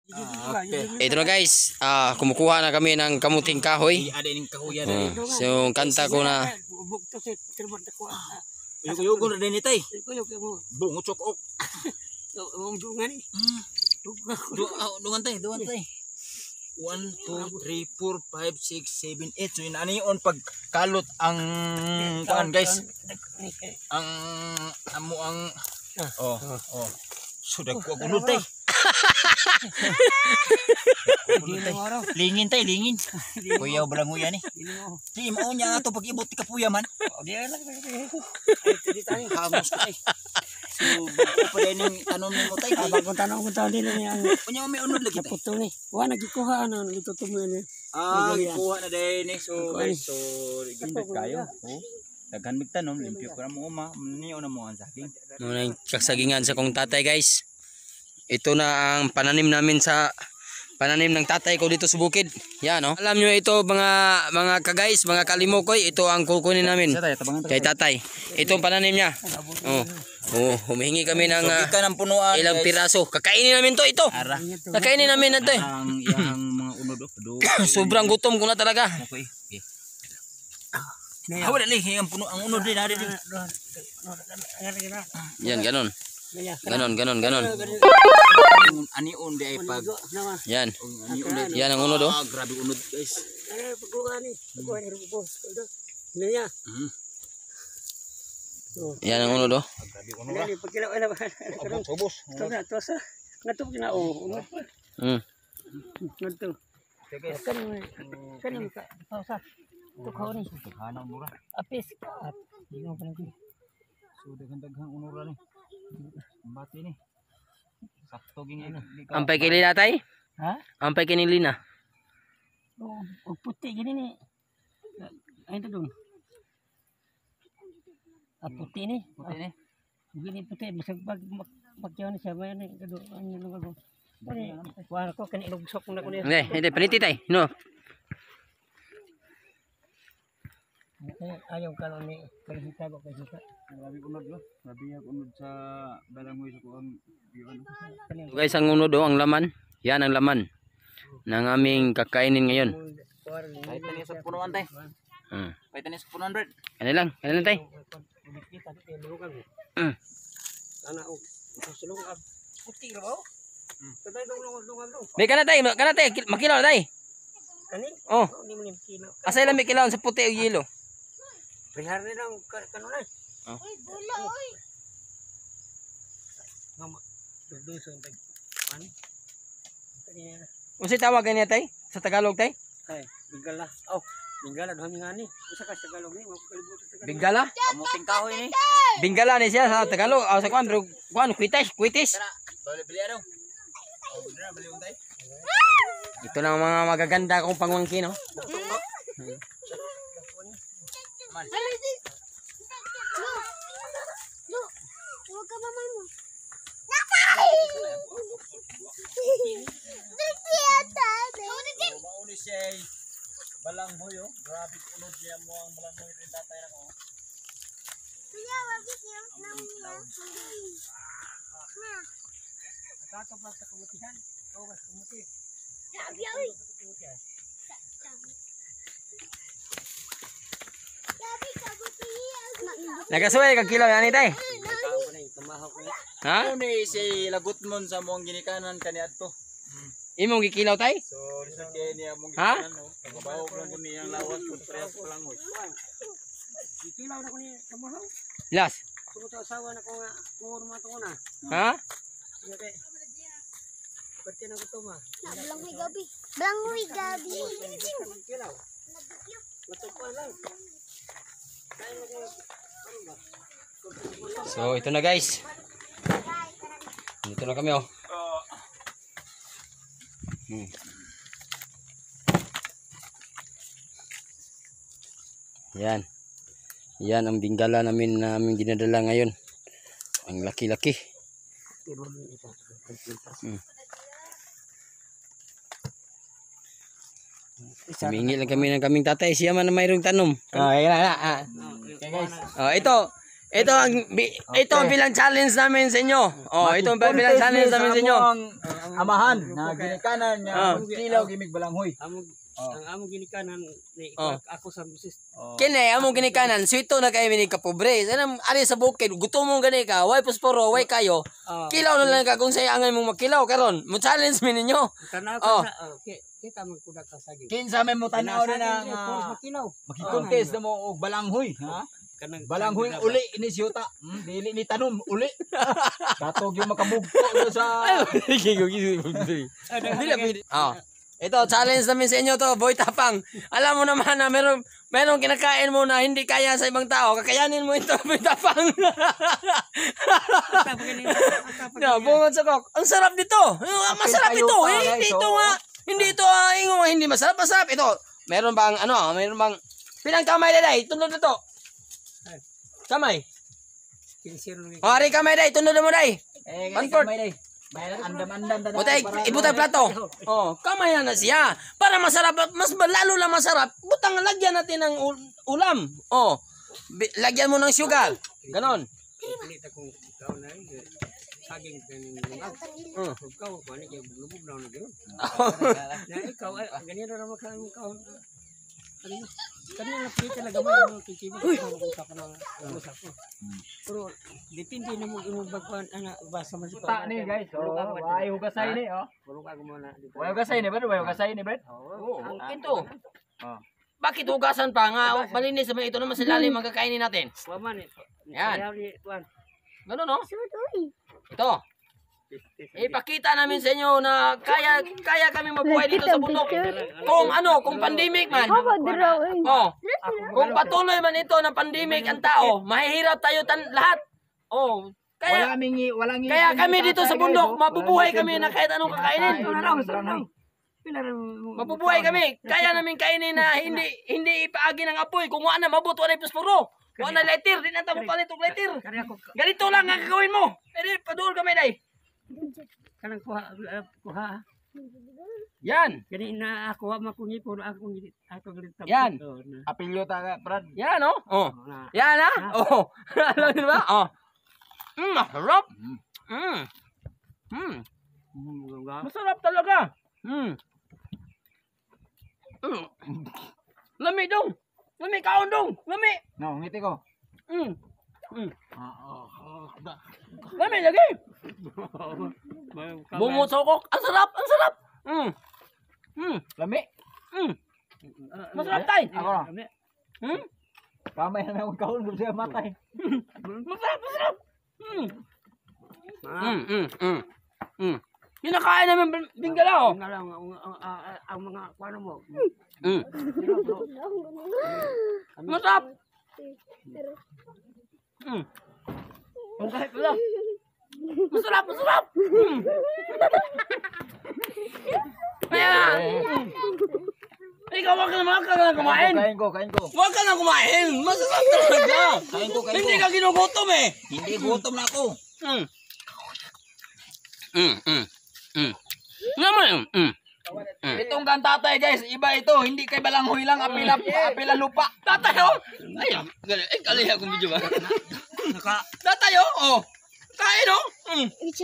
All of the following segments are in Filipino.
Ito na guys, kumukuha na kami ng kamuting kahoy. So kanta ko na. Uyog-uyog na din itay. Bungo chokok. Dungan tay. 1, 2, 3, 4, 5, 6, 7, 8. So inani on pagkalot ang kuan guys. Ang amo ang sudah ko gunod tay. Lingin tay, lingin. Kuya balanguya ni. Di mao nya ato pag-ibot ti kapuya man. Hamos tay. So pa ning tanom mo tay. Bagong tanong ko taon din niya. Unya may unod lagi tay. Puto ni. Wa nagikuha ano nagitutumo ni. Gikuha na din ni. So guys, so gindot kayo. Daghan mig tanom, limpyo ko na mo niyo na mo ang saging. Nung kasagingan sa kong tatay guys. Ito na ang pananim namin sa pananim ng tatay ko dito sa bukid. Yan no. Alam nyo ito mga ka-guys, mga kalimokoy, ito ang kukunin namin kay tatay. Ito ang pananim niya. Humihingi kami ng ilang piraso. Kakainin namin to ito. Kakainin namin ito. Yang mga unod Sobrang gutom ko na talaga. Okay. Hawa dali ang puno ang unod din ari. Yan ganon. Ganon. Ani on di ay pag. Yan. Yan ang unod oh. Grabe unod guys. Yan ang unod oh. Grabe unod. Subos. So daghang unura ni. Bati ni. Sakto ging Ampay kay Lina tay? Ha? Ampay kay ni Lina. Puti gini ni. Ay ito dong. Puti ni. Gini puti bisag pagyaw ni siya may ni kado ano nang ako. Wala ko kan ilugsok na ko ni. Hindi paniti tay. No. Ayaw ka lang ni kalihita ko kasi Grabe unod no. Grabe unod sa balangoy sa kuang biyon. Guys, ang unod oh, ang laman. Yan ang laman ng aming kakainin ngayon. Kahit na sa punuan tay. Kahit na sa punuan red. Ano lang tay. Puti raw. Sabay dong. May kana tay, makilaw tay. Kani? Oh. Hindi mo nim kilo. Asay lang may kilaw sa puti o yelo. Bihar ni lang kanunay. Uy, bula oy. Mama. Doon sa tag. Ano? Kanina. Unsay tawag niya tay? Sa Tagalog tay? Ay, bigala. Bingala daw nga ni. Usa ka sa Tagalog ni, mapakalibutan sa Tagalog. Bingala? Kamuting kahoy ni. Bingala ni siya sa Tagalog. Sa kuan pero kwitis. Bili araw. Bili untay. Ito na ang mga magaganda kong pangwangkin, no? Huwag ka mamay mo. Mauni siya balanghoy oh. Grabe unod niya mo ang balanghoy rin tatay na ko. Kuya, wagis niya nang Kakapag sa kumutihan. Mas kumuti. Sabi oy. Sabi ka buti. Nagasuway kag kilaw yani tay. Ha? Ano ni si lagot mon sa mong ginikanan kaniadto. Imong gikilaw tay? So lisod kay niya mong Ha? ginikanan no. Pagbabaw lang ko niyang lawas kung press ko lang hoy. Ikilaw na ko ni kamahaw. Las. Kung ito asawa na ko nga, kumurma ito ko na. Ha? Okay. Pati na ko ito ma. Balanghoy gabi. Balanghoy gabi. Kilaw. Matupan lang. Dahil mo ko, ano ba? So ito na guys. Dito na kami oh. Yan. Yan ang bingala namin na aming dinadala ngayon. Ang laki-laki. Humingi lang kami ng kaming tatay. Siya man na mayroong tanom. Ito ang bilang challenge namin sa inyo. Ito ang bilang challenge namin sa inyo. Ang amahan na ginikanan Ah. nga kilaw gimig balanghoy. Ang among ginikanan ni Oh. ako sa busis. Kini amo ginikanan, swito na kay mini ka pobre. Anam ari sa bukid, gutom mo gani ka, way posporo, way kayo. Kilaw na lang ka kung say angay mong makilaw karon. Mo challenge mi ninyo. Tanaw Oh. ka sa kita man kuda ka saging. Kinsa may mo tanaw na nga makilaw. makikontes na mo og balanghoy, ha? Kanang Balanghoy uli ini siyota. Dili ni tanom uli. Katog yung makabugto do sa Oh. Ito, challenge namin sa inyo to, Boy Tapang. Alam mo naman na merong kinakain mo na hindi kaya sa ibang tao. Kakayanin mo ito, Boy Tapang. No, bungod sa kok. Ang sarap dito. Masarap ito. Hindi ito ingo, hindi masarap. Masarap ito. Meron bang pilang kamay day, tundod na to. Kamay. O, ari kamay day, tundod mo day. Comfort. May andam-andam ta. Butay, ibutay plato. Oh, kamay na siya. Para masarap, lalo lang masarap. Butang lagyan natin ng ulam. Oh, lagyan mo ng sugar. Ganon. Pilita kung ikaw na saging kanin lumag. Ikaw ko ani kay lubog na na gano'n. Na ikaw ganyan ra man kan ikaw. Kanina pilita na gamay mo kikibo ko usap na usap ko. Pero depende na mo imong bagkuan ana basa man Ta ni guys. Ay hugasay ni oh. Puro ka muna dito. Way hugasay ni, way hugasay ni, Brad. Ito. Bakit hugasan pa nga? Malinis naman ito naman sa lalim ang kakainin natin. Waman eh. Yan. Kuan. Ganon, no? Ito. Ipakita namin sa inyo na kaya kami mabuhay dito sa bundok. Kung pandemic man. Oh, kung patuloy man ito ng pandemic ang tao, mahihirap tayo lahat. Oh, kaya kami dito sa bundok, mabubuhay kami na kahit anong kakainin. Mabubuhay kami. Kaya namin kainin na hindi ipaagi ng apoy. Kung wala na mabuto na iposporo. Wala na lighter, di na tamo palit og lighter. Ganito lang ang gagawin mo. Edi paduol kami day. Kanang kuha. Yan. Gani na ako makungi puro ako gilita. Yan. Apilyo ta, Brad. Yan, oh. Oh. Yan, ha? Oh. Alam niyo ba? Oh. Masarap. Masarap talaga. Lami dong. Lami kaon dong. Lami. No, ngiti ko. Lami lagi. Bungot sokok. Ang sarap, ang sarap. Lami. Masarap tay. Ako na. Hmm? Kamay na akong kaon kung siya matay. Masarap, masarap. Kinakain namin binggala, oh. Ang mga kuano mo. Masarap. Ang kahit wala. Masarap, masarap. Kaya nga. Ikaw wag ka na kumain. Kain ko. Wag ka na kumain. Masarap talaga. Kain ko. Hindi ka ginugutom eh. Hindi gutom na ako. Naman. Itong kantatay guys, iba ito. Hindi kay balanghoy lang, apila lupa. Tatayo. Ay, kaliha kong video ba? Tatayo. Oh. Kain, oh.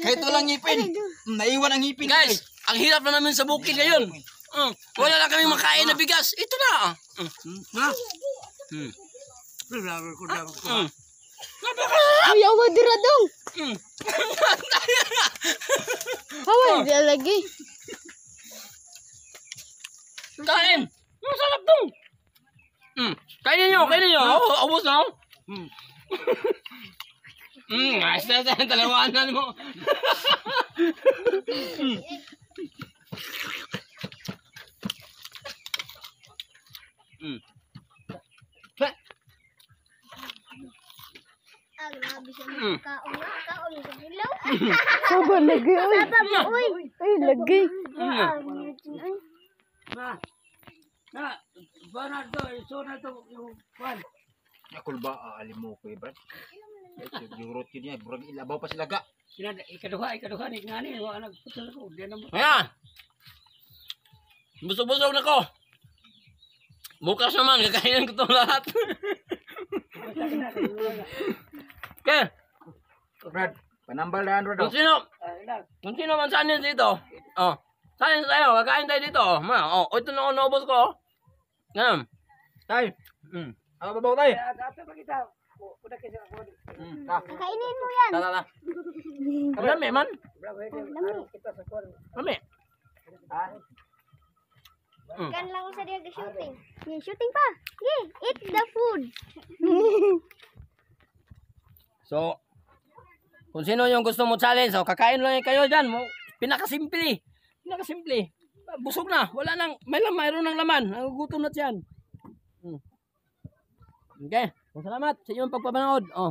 Kahit walang ngipin. Naiwan ang ngipin. Guys, ang hirap na namin sa bukid ngayon. Wala na kaming makain na bigas. Ito na. Ay, awa dira dong. Awa dira lagi. Kain. Masarap to. Kainin nyo. Oh, ubos na. Ayos na tayo. Talawanan mo. Grabe siya kaon sa bilaw. Saba lagi oy. Papa mo, uy. Ay lagi. Banado, so na to yung kuan. Yakul ba alim mo ko, Brad? Yurot yun niya, burang ilabaw pa sila ga. Ikaduha ni ngani wa nagputol ko. Di na mo. Ayan. Busog-busog na ko. Bukas naman, kakainin ko itong lahat. Okay. Brad, Panambal na Andro daw. Kung sino man saan dito. Oh. Saan tayo? Kakain tayo dito. Ito na naubos ko. Ganun. Tay. Mm. Ako babaw tay. Kainin mo yan. Tara. Lami man. Lami. Kan lang sa diya shooting. Yeah, shooting pa. Yeah, eat the food. So, kung sino yung gusto mo challenge, so kakain lang kayo dyan. Pinakasimple. Pinakasimple. Busog na. Wala nang, mayroon ng laman. Nagugutom na siyan. Okay. Salamat sa inyong pagpapanood. Oh.